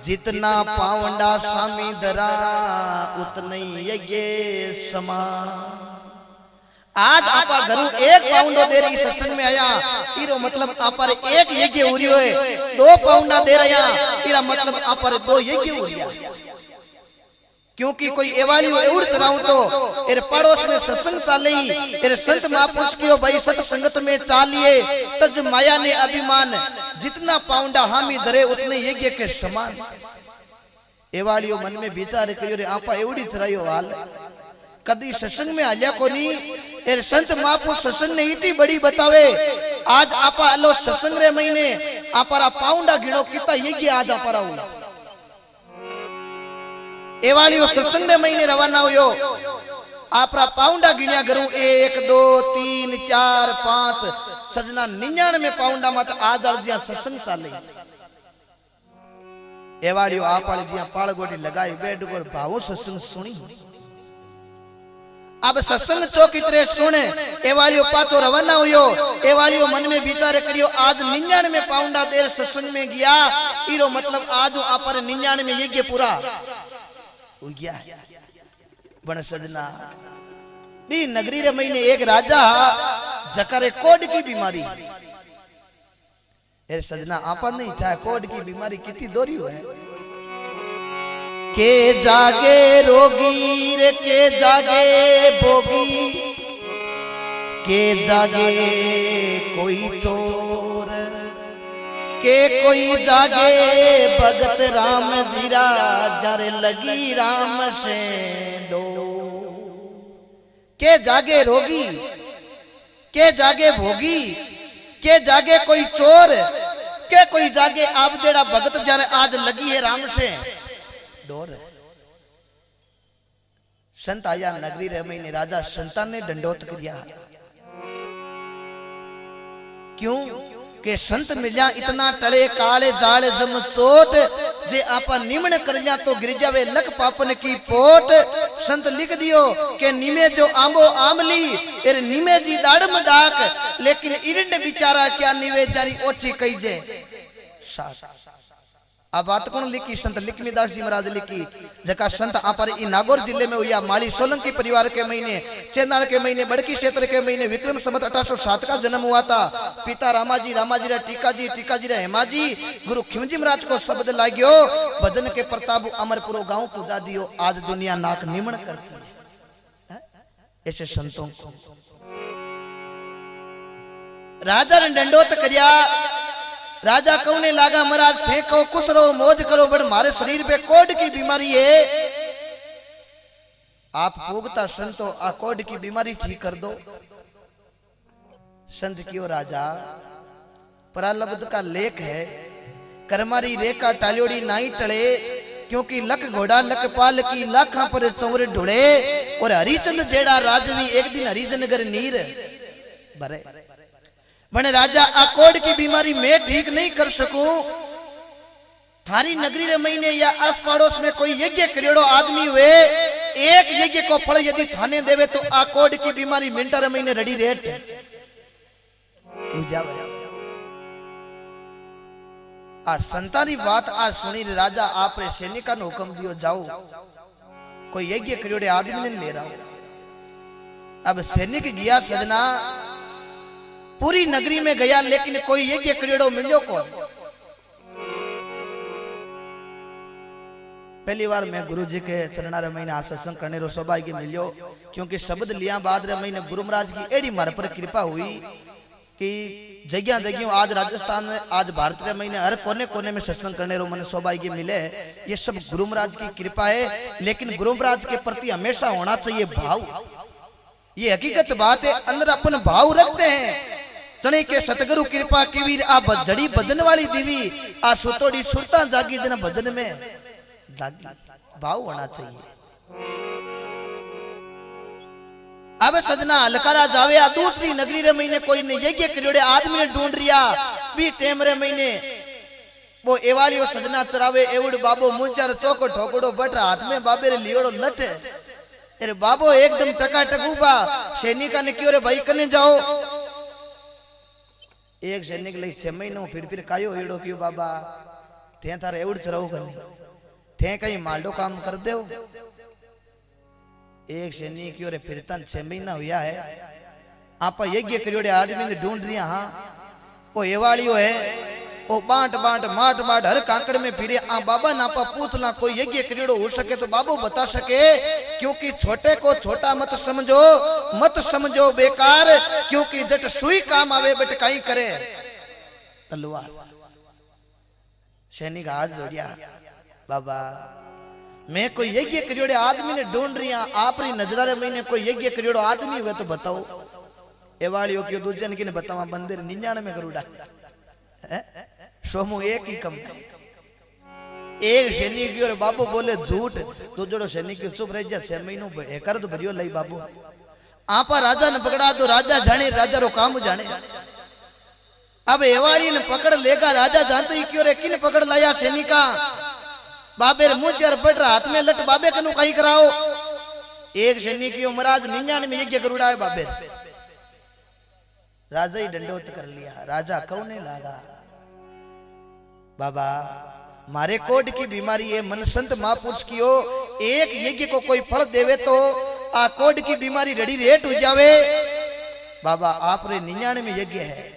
जितना पावंडा स्वामी दरा उतने यज्ञ समान। आज आपा घरू एक पाउंडो दे रही सत्संग में आया इरो मतलब आपर एक यज्ञ उरी होए, 2 पाउंडा दे रहा इरा मतलब आपर 2 यज्ञ उरिया। क्योंकि कोई एवाली एवड़ चलाऊं तो एरे पड़ोस में सत्संग चाले एरे संत महापुरुष कियो भाई सत संगत में चालिए तज माया ने अभिमान जितना पाउंडा हामी धरे उतने यज्ञ के समान। एवालियो मन में विचार करियो रे आपा एवड़ी चरायो हाल कदी सत्संग में आल्या कोनी एरे संत महापुरुष सत्संग ने इतनी बड़ी बतावे। आज आपा अलो सत्संग रे महीने आपारा पाउंडा गिणो किता यज्ञ आज आपारा हुआ। एवालियो सत्संग रे महीने रवाना हुयो आपरा पाउंडा गिणिया करूं 1 2 3 4 5 सजना 99 पाउंडा मत आज जिया सत्संग चाले। एवालियो आपाल जिया पाळगोटी लगाई बेड गोर भावो सत्संग सुनी। अब सत्संग चौक इतरे सुने एवालियो पाचो रवाना हुयो। एवालियो मन में विचार करियो आज 99 पाउंडा देर सत्संग में गया इरो मतलब आज आपर 99 यज्ञ पूरा हो गया। बन सजना बी नगरी रे महीने एक राजा जकरे कोड की बीमारी ए सजना आपन नहीं चाहे कोड की बीमारी कितनी दोरी है। के जागे रोगी रे के जागे भोगी के जागे कोई चोर के कोई जागे भगत राम जीरा जरे लगी राम से डो। के जागे रोगी के जागे भोगी के जागे कोई चोर के कोई जागे आप जेड़ा भगत जरे आज लगी है राम से डोर। संत आया नगरी रे महीने राजा संतान ने दंडोत किया। क्यों के संत मिल्या इतना टले काले जाले जम चोट जे आपा निमन कर लिया तो गिर जावे लख पापन की पोट। संत लिख दियो के निमे जो आंबो आमली एर निमे जी दाड़म डाक लेकिन इरंड बिचारा क्या निवे जारी ओछी कही जे। आ बात कौन लिखी संत लिखमीदास जी महाराज लिखी जका संत आपर ई नागौर जिले में हुआ माली सोलंकी परिवार के महीने चेनाड़ के महीने बड़की क्षेत्र के महीने विक्रम संवत 1807 का जन्म हुआ था। पिता रामाजी रा टीकाजी रा हेमाजी गुरु खिमजी महाराज को शब्द लाग्यो भजन के प्रताप अमरपुरो गांव पूजा दियो आज दुनिया नाक निमण करती है। ऐसे संतों को राजा ने दंडोत करिया। राजा कहने लागा महाराज फेंको कुछ रहो मौज करो बड़ मारे शरीर पे कोड की बीमारी है। आप भोगता संतो आ कोड की बीमारी ठीक कर दो। संत क्यों राजा प्रारब्ध का लेख है करमारी रेखा टालियोड़ी नाई टले क्योंकि लख घोड़ा लख पाल की लाखा पर चौर ढुड़े और हरिचंद जेड़ा राजवी एक दिन हरिजनगर नीर भरे। बने राजा आकोड की बीमारी मैं ठीक नहीं कर सकूं। थारी नगरी रे महीने या आस पड़ोस में कोई यज्ञ करेड़ो आदमी हुए एक यज्ञ को फल यदि थाने देवे तो आकोड की बीमारी मिनटा रे महीने रेडी रेट आ संतानी बात आज सुनी राजा आप सैनिका ने हुक्म दियो जाओ कोई यज्ञ करेड़े आदमी ने ले रहा। अब सैनिक गया सजना पूरी नगरी में गया लेकिन कोई यज्ञ करेड़ो मिलो कौन। पहली बार मैं गुरु जी के चरणा रे महीने सत्संग करने रो सौभाग्य मिलो क्योंकि शब्द लिया बाद रे महीने गुरु महाराज की एड़ी मार पर कृपा हुई कि जगह जगह आज राजस्थान में आज भारत रे महीने हर कोने कोने में सत्संग करने रो मन सौभाग्य मिले। ये सब गुरु महाराज की कृपा है लेकिन गुरु महाराज के प्रति हमेशा होना चाहिए भाव। ये हकीकत बात है अंदर अपन भाव रखते हैं तने के सतगुरु कृपा की वीर आ जड़ी भजन वाली दीवी आ सुतोड़ी सुरता जागी जना भजन में जागी भाव होना चाहिए। अब सजना हलकारा जावे आ दूसरी नगरी रे महीने कोई ने यज्ञ करियोड़े आदमी ने ढूंढ रिया भी टेम रे महीने वो एवालियो सजना चरावे एवड़ बाबो मुंचार चौको ठोकड़ो बट हाथ में बाबे रे लियोड़ो लट अरे बाबो एकदम टका टकूबा सैनिका ने क्यों रे भाई कने जाओ एक सैनिक लई 6 महीनों फिर कायो एड़ो क्यों बाबा थे थारे एवढ चराव कर थे कहीं मालडो काम कर दे एक शनि की ओर फिरता 6 महीना हुआ है आप यज्ञ करियोड़े आदमी ने ढूंढ रिया हाँ वो एवाड़ियो है वो बांट बांट माट माट हर कांकड़ में फिरे आ बाबा नापा पूछला कोई यज्ञ करियोड़ो हो सके तो बाबू बता सके क्योंकि छोटे को छोटा मत समझो बेकार क्योंकि जट सुई काम आवे बट कहीं करे तलवार सैनिक हाथ जोड़िया बाबा मैं कोई यज्ञ करियोड़े आदमी ने ढूंढ रही आपरी नजरा महीने कोई यज्ञ करियोड़ो आदमी हुए तो बताओ एवाड़ियों क्यों दूजन की ने बतावा मंदिर 99 करोड़ा सोमू एक ही कम एक शनि की और बाबू बोले झूठ तो जोड़ो शनि की चुप रह जा 6 महीनों कर तो भरियो लई बाबू आपा राजा ने पकड़ा तो राजा जाने राजा रो काम जाने अब एवाड़ी ने पकड़ लेगा राजा जानते ही क्यों रे किन पकड़ लाया शनि का बाबे मुझ और बढ़ रहा हाथ में लट बाबे कनु कहीं कराओ एक शनि की महाराज 99 में यज्ञ करूड़ा है बाबे राजा ही दंडोत कर लिया राजा कौने लागा बाबा मारे कोड की बीमारी है मन संत महापुरुष की हो एक यज्ञ को कोई फल देवे तो आ कोड की बीमारी रड़ी रेट हो जावे बाबा आप रे 99 में यज्ञ है